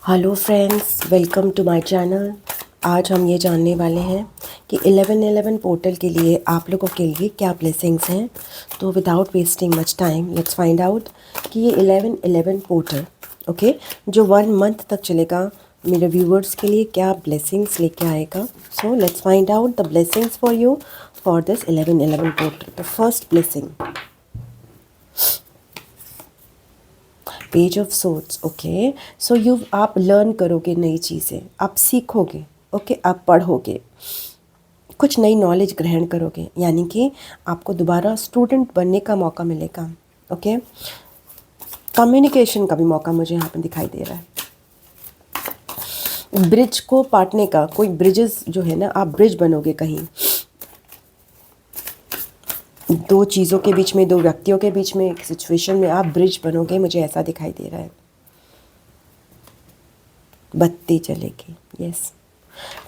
Hello friends, welcome to my channel. आज हम ये जानने वाले हैं कि 1111 पोर्टल के लिए आप लोगों के लिए क्या ब्लेसिंग्स हैं। तो without wasting much time let's find out कि ये 1111 पोर्टल ओके जो 1 मंथ तक चलेगा मेरे व्यूवर्स के लिए क्या ब्लेसिंग्स लेके आएगा। So let's find out the blessings for you for this 1111 portal. The first blessing, page of swords. Okay, so you आप लर्न करोगे नई चीज़ें, आप सीखोगे। ओके, आप पढ़ोगे, कुछ नई नॉलेज ग्रहण करोगे, यानी कि आपको दोबारा स्टूडेंट बनने का मौका मिलेगा। ओके, कम्युनिकेशन का भी मौका मुझे यहाँ पे दिखाई दे रहा है। ब्रिज को पाटने का, कोई ब्रिजेस जो है ना, आप ब्रिज बनोगे कहीं दो चीज़ों के बीच में, दो व्यक्तियों के बीच में, एक सिचुएशन में आप ब्रिज बनोगे, मुझे ऐसा दिखाई दे रहा है। बत्ती जलेगी, यस।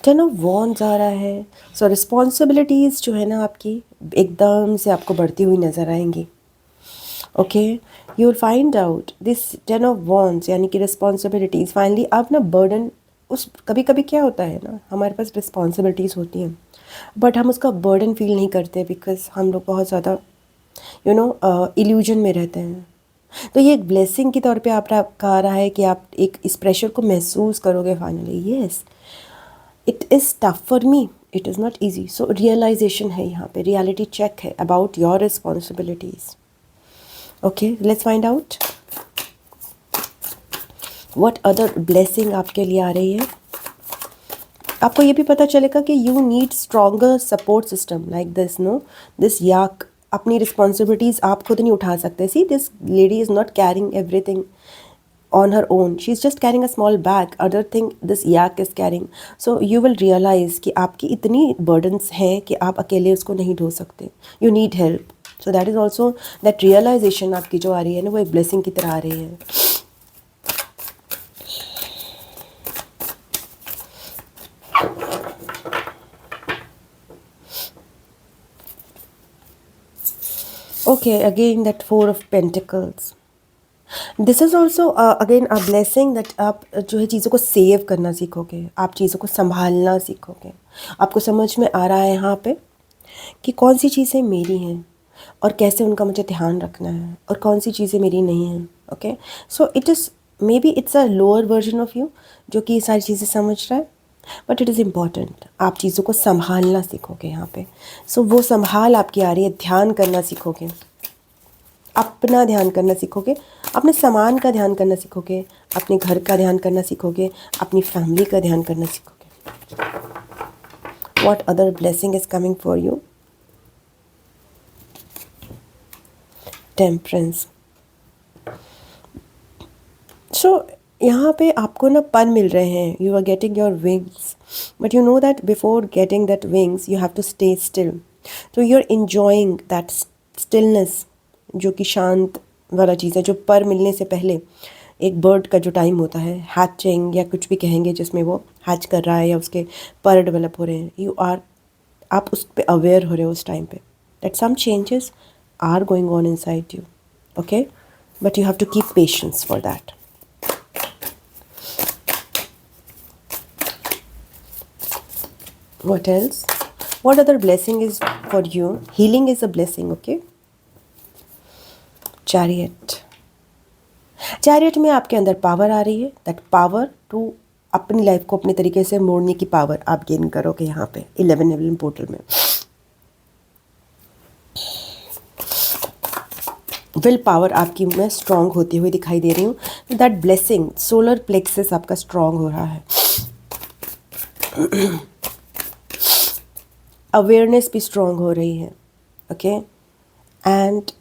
10 ऑफ वॉन्ड्स आ रहा है। सो रिस्पॉन्सिबिलिटीज़ जो है ना आपकी एकदम से आपको बढ़ती हुई नज़र आएंगी। Okay, you will find out this 10 of wands यानी कि रिस्पॉन्सिबिलिटीज़ फाइनली आप ना बर्डन, उस कभी कभी क्या होता है ना, हमारे पास रिस्पॉन्सिबिलिटीज़ होती हैं बट हम उसका बर्डन फील नहीं करते बिकॉज हम लोग बहुत ज़्यादा इल्यूजन में रहते हैं। तो ये एक ब्लेसिंग के तौर पे आपका आ रहा है कि आप एक इस प्रेशर को महसूस करोगे finally. Yes, it is tough for me, it is not easy. So realisation है यहाँ पे, रियलिटी चेक है about your responsibilities. Okay, let's find out what other blessing आपके लिए आ रही है। आपको ये भी पता चलेगा कि you need stronger support system like this, no this yuck. अपनी रिस्पॉन्सिबिलिटीज़ आप खुद नहीं उठा सकते। See, this lady is not carrying everything on her own, she's just carrying a small bag, other thing this yak is carrying. So you will realize कि आपकी इतनी burdens हैं कि आप अकेले उसको नहीं ढो सकते, you need help. So that is also that realization आपकी जो आ रही है ना, वो एक blessing की तरह आ रही है। Okay, again that 4 of Pentacles. This is also again a blessing that आप जो है चीज़ों को सेव करना सीखोगे, आप चीज़ों को संभालना सीखोगे। आपको समझ में आ रहा है यहाँ पे कि कौन सी चीज़ें मेरी हैं और कैसे उनका मुझे ध्यान रखना है और कौन सी चीज़ें मेरी नहीं हैं। Okay, so it is may be it's a lower version of you जो कि ये सारी चीज़ें समझ रहा है, बट इट इज़ इम्पॉर्टेंट। आप चीज़ों को संभालना सीखोगे यहाँ पे। सो वो संभाल आपकी आ रही है, ध्यान करना सीखोगे, अपना ध्यान करना सीखोगे, अपने सामान का ध्यान करना सीखोगे, अपने घर का ध्यान करना सीखोगे, अपनी फैमिली का ध्यान करना सीखोगे। What other blessing is coming for you? Temperance. So यहाँ पे आपको ना पर मिल रहे हैं, you are getting your wings, but you know that before getting that wings you have to stay still. तो you are enjoying that stillness जो कि शांत वाला चीज़ है, जो पर मिलने से पहले एक बर्ड का जो टाइम होता है, हैचिंग या कुछ भी कहेंगे, जिसमें वो हैच कर रहा है या उसके पर डेवलप हो रहे हैं, आप उस पर अवेयर हो रहे हो उस टाइम पे that some changes are going on inside you. Okay, but you have to keep patience for that. What else? What other blessing is for you? Healing is a blessing, okay? Chariot. Chariot में आपके अंदर power आ रही है, that power to अपनी life को अपने तरीके से मोड़ने की पावर आप गेन करोगे यहाँ पे 1111 पोर्टल में। विल पावर आपकी मैं स्ट्रांग होती हुई दिखाई दे रही हूँ। दैट ब्लेसिंग, सोलर प्लेक्सस आपका स्ट्रांग हो रहा है। अवेयरनेस भी स्ट्रांग हो रही है। ओके, एंड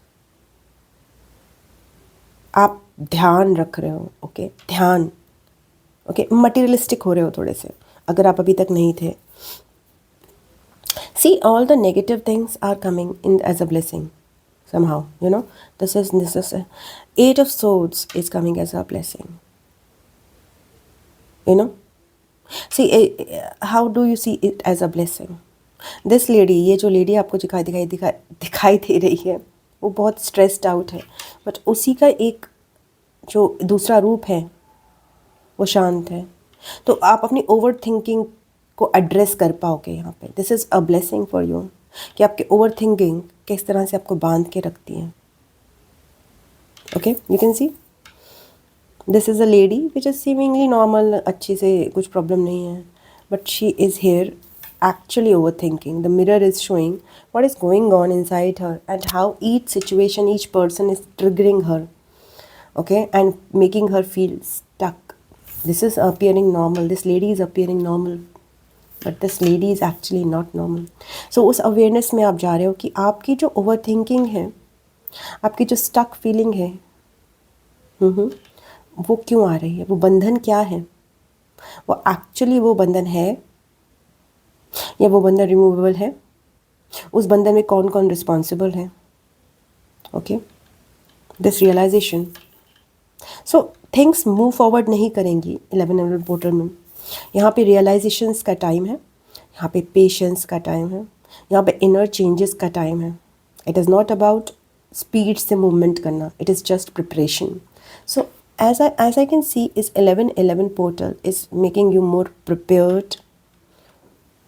आप ध्यान रख रहे हो। ओके, ध्यान। ओके, मटीरियलिस्टिक हो रहे हो थोड़े से, अगर आप अभी तक नहीं थे। See, all the negative things are coming in as a blessing somehow, you know, this is 8 of Swords is coming as a blessing, you know. See, how do you see it as a blessing? This lady, ये जो lady आपको दिखाई दे रही है, वो बहुत stressed out है, but उसी का एक जो दूसरा रूप है वो शांत है। तो आप अपनी ओवर थिंकिंग को एड्रेस कर पाओगे यहाँ पे। This is a blessing for you कि आपकी ओवर थिंकिंग किस तरह से आपको बांध के रखती है। Okay, you can see this is a lady which is seemingly normal, अच्छी से कुछ प्रॉब्लम नहीं है, but she is here actually overthinking. The mirror is showing what is going on inside her and how each situation, each person is triggering her, okay, and making her feel stuck. This is appearing normal. This lady is appearing normal, but this lady is actually not normal. So उस awareness में आप जा रहे हो कि आपकी जो overthinking है, आपकी जो stuck feeling है, वो क्यों आ रही है, वो बंधन क्या है, वो एक्चुअली वो बंधन है या वो बंधन रिमूवेबल है, उस बंधन में कौन कौन रिस्पॉन्सिबल है। Okay, this realisation, so things move forward नहीं करेंगी 11 पोर्टल में। यहाँ पे रियलाइजेशंस का टाइम है, यहाँ पे पेशेंस का टाइम है, यहाँ पे इनर चेंजेस का टाइम है। It is not about speed से मूवमेंट करना, it is just preparation. So as I can see is 11 portal is making you more prepared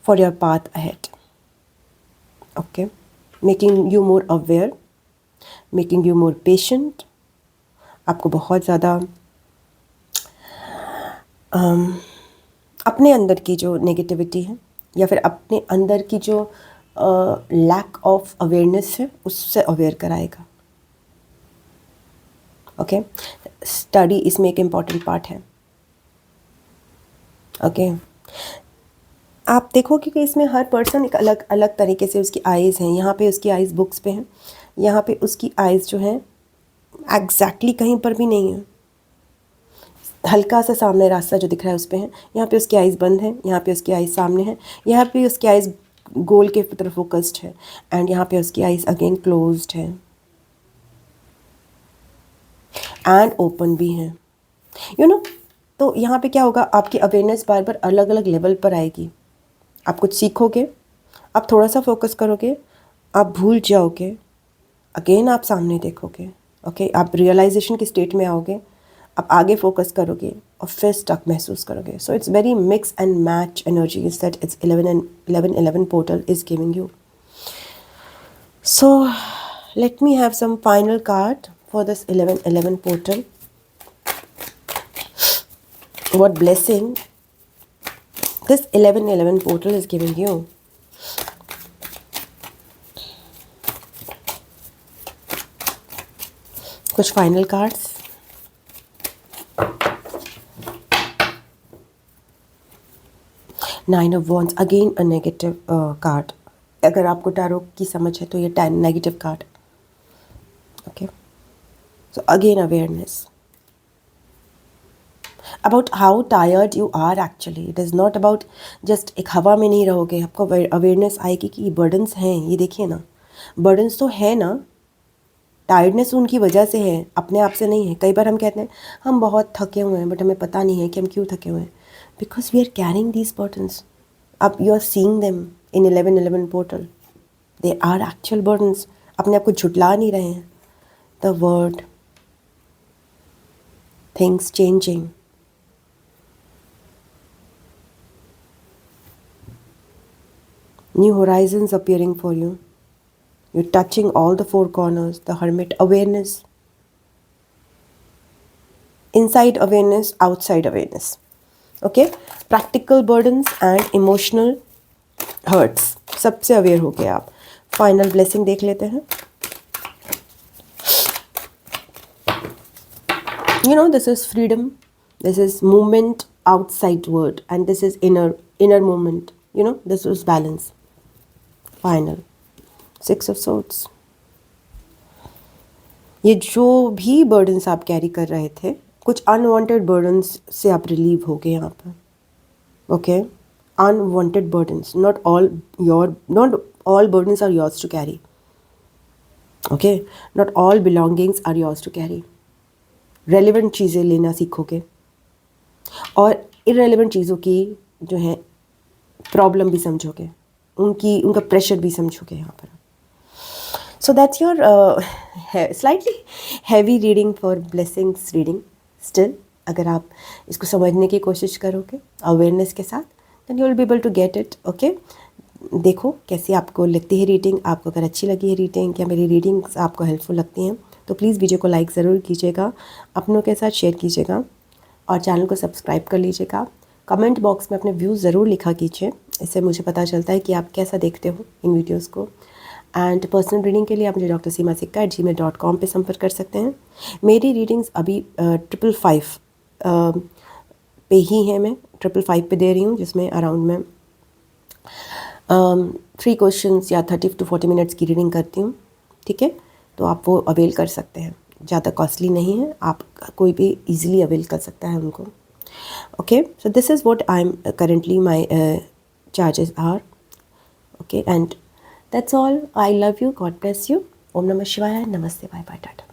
for your path ahead. Okay, making you more aware, making you more patient. आपको बहुत ज़्यादा अपने अंदर की जो negativity है या फिर अपने अंदर की जो लैक ऑफ अवेयरनेस है उससे अवेयर कराएगा। ओके, स्टडी इसमें एक इम्पॉर्टेंट पार्ट है। ओके, आप देखोगे कि इसमें हर पर्सन एक अलग अलग तरीके से उसकी आइज़ हैं। यहाँ पे उसकी आइज़ बुक्स पे हैं, यहाँ पे उसकी आइज़ जो हैं एग्जैक्टली कहीं पर भी नहीं है, हल्का सा सामने रास्ता जो दिख रहा है उस पे है। यहाँ पे उसकी आइज़ बंद है, यहाँ पे उसकी आइज़ सामने है, यहाँ पे उसकी आइज़ गोल के तरफ फोकस्ड है, एंड यहाँ पे उसकी आइज़ अगेन क्लोज्ड है एंड ओपन भी है, यू नो। तो यहाँ पे क्या होगा, आपकी अवेयरनेस बार बार अलग अलग लेवल पर आएगी। आप कुछ सीखोगे, आप थोड़ा सा फोकस करोगे, आप भूल जाओगे, अगेन आप सामने देखोगे। ओके, आप रियलाइजेशन की स्टेट में आओगे, आप आगे फोकस करोगे और फिर स्टक महसूस करोगे। So it's very mix and match energies that it's 11 portal is giving you. So let me have some final card for this 11 portal. What blessing this 11 portal is giving you? कुछ final cards. Nine of wands, again a negative card. अगर आपको tarot की समझ है तो ये negative card. Okay, so again awareness about how tired you are actually. It is not about just एक हवा में नहीं रहोगे, आपको अवेयरनेस आएगी कि ये बर्डन्स हैं। ये देखिए ना, बर्डन्स तो है ना, टायर्डनेस उनकी वजह से है, अपने आप से नहीं है। कई बार हम कहते हैं हम बहुत थके हुए हैं, बट हमें पता नहीं है कि हम क्यों थके हुए हैं, because we are carrying these burdens. अब you are seeing them in 11 portal, they are actual burdens. अपने आप को झुटला नहीं रहे हैं। The word, things changing, new horizons appearing for you. You're touching all the four corners. The hermit, awareness, inside awareness, outside awareness. Okay, practical burdens and emotional hurts, सबसे aware हो गए आप। फाइनल ब्लेसिंग देख लेते हैं। You know, this is freedom, this is movement outside world, and this is inner movement. You know, this is balance. Final 6 of swords. ये जो भी बर्डन्स आप कैरी कर रहे थे, कुछ अनवांटेड बर्डन्स से आप रिलीव हो गए यहाँ पर। Okay, unwanted burdens, not all burdens are yours to carry. Okay, not all belongings are yours to carry. Relevant चीज़ें लेना सीखोगे और इरेलीवेंट चीज़ों की जो है प्रॉब्लम भी समझोगे, उनका प्रेशर भी समझोगे यहाँ पर। So that's your slightly heavy reading for blessings reading. Still अगर आप इसको समझने की कोशिश करोगे अवेयरनेस के साथ, then you will be able to get it. Okay, देखो कैसी आपको लगती है रीडिंग, आपको अगर अच्छी लगी है रीडिंग या मेरी रीडिंग्स आपको हेल्पफुल लगती हैं तो प्लीज़ वीडियो को लाइक ज़रूर कीजिएगा, अपनों के साथ शेयर कीजिएगा और चैनल को सब्सक्राइब कर लीजिएगा। कमेंट बॉक्स में अपने व्यूज़ ज़रूर लिखा कीजिए, इससे मुझे पता चलता है कि आप कैसा देखते हो इन वीडियोस को। एंड पर्सनल रीडिंग के लिए आप मुझे drseemasikka@gmail.com पे संपर्क कर सकते हैं। मेरी रीडिंग्स अभी 555 पे ही है, मैं 555 पे दे रही हूँ, जिसमें अराउंड मैं 3 क्वेश्चंस या 30 to 40 मिनट्स की रीडिंग करती हूँ। ठीक है, तो आप वो अवेल कर सकते हैं, ज़्यादा कॉस्टली नहीं है, आप कोई भी ईजिली अवेल कर सकता है उनको। Okay, so this is what I am currently my charges are. Okay, and that's all. I love you, God bless you. ओम नमः शिवाय, नमस्ते, बाय बाय, टाटा।